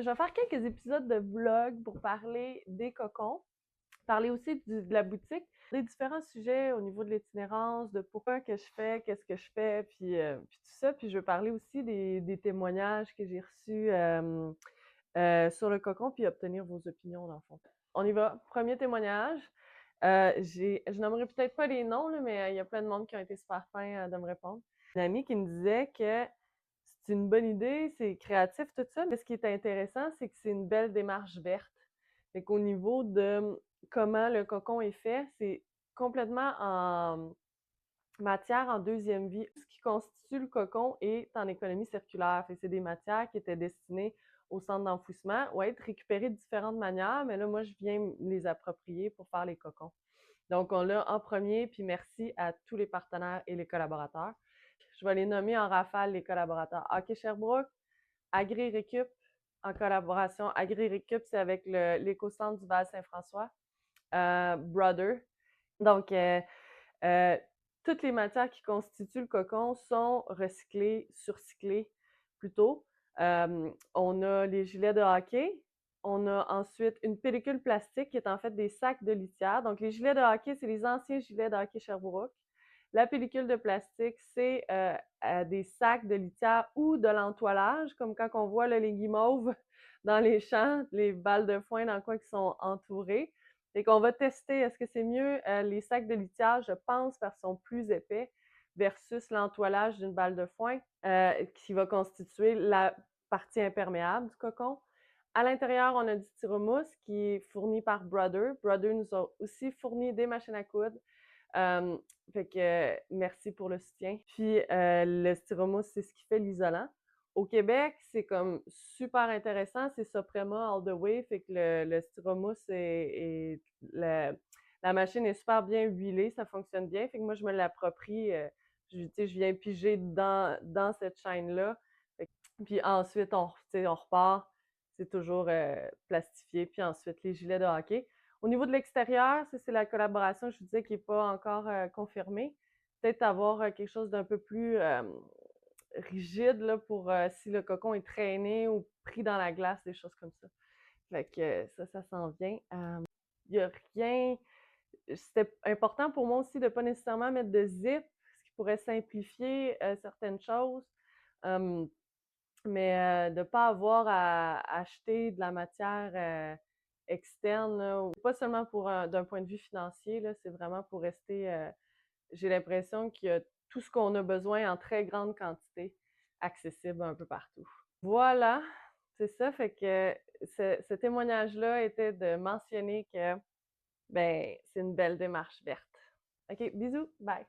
je vais faire quelques épisodes de vlog pour parler des cocons, parler aussi de la boutique, des différents sujets au niveau de l'itinérance, de pourquoi que je fais, qu'est-ce que je fais, puis tout ça. Puis je vais parler aussi des témoignages que j'ai reçus sur le cocon, puis obtenir vos opinions dans le fond. On y va. Premier témoignage. Je nommerai peut-être pas les noms, là, mais il y a plein de monde qui ont été super fins de me répondre. Une amie qui me disait que c'est une bonne idée, c'est créatif, tout ça, mais ce qui est intéressant, c'est que c'est une belle démarche verte. Fait qu'au niveau de comment le cocon est fait, c'est complètement en matière en deuxième vie. Ce qui constitue le cocon est en économie circulaire. Fait que c'est des matières qui étaient destinées au centre d'enfouissement ou à être récupérées de différentes manières, mais là, moi, je viens les approprier pour faire les cocons. Donc, on l'a en premier, puis merci à tous les partenaires et les collaborateurs. Je vais les nommer en rafale, les collaborateurs. Hockey Sherbrooke, Agri-Récup, en collaboration. Agri-Récup, c'est avec l'éco-centre du Val-Saint-François. Brother. Donc, toutes les matières qui constituent le cocon sont recyclées, surcyclées plutôt. On a les gilets de hockey. On a ensuite une pellicule plastique qui est en fait des sacs de litière. Donc, les gilets de hockey, c'est les anciens gilets de hockey Sherbrooke. La pellicule de plastique, c'est des sacs de litière ou de l'entoilage, comme quand on voit là, les guimauves dans les champs, les balles de foin dans le coin qui sont entourées. Fait qu'on va tester, est-ce que c'est mieux les sacs de litière, je pense, parce qu'ils sont plus épais, versus l'entoilage d'une balle de foin qui va constituer la partie imperméable du cocon. À l'intérieur, on a du styromousse qui est fourni par Brother. Brother nous a aussi fourni des machines à coudre. Fait que merci pour le soutien. Puis le styromousse, c'est ce qui fait l'isolant. Au Québec, c'est comme super intéressant, c'est Soprema all the way, fait que le styromousse la machine est super bien huilée, ça fonctionne bien, fait que moi je me l'approprie, je viens piger dans cette chaîne-là. Puis ensuite, on repart, c'est toujours plastifié, puis ensuite les gilets de hockey. Au niveau de l'extérieur, ça c'est la collaboration, je vous disais, qui n'est pas encore confirmée. Peut-être avoir quelque chose d'un peu plus rigide là, pour si le cocon est traîné ou pris dans la glace, des choses comme ça. Fait que ça s'en vient. Il n'y a rien. C'était important pour moi aussi de ne pas nécessairement mettre de zip, ce qui pourrait simplifier certaines choses. Mais de ne pas avoir à acheter de la matière externe, là, pas seulement pour d'un point de vue financier, là, c'est vraiment pour rester. J'ai l'impression qu'il y a tout ce qu'on a besoin en très grande quantité, accessible un peu partout. Voilà, c'est ça. Fait que ce témoignage-là était de mentionner que ben c'est une belle démarche verte. OK, bisous, bye!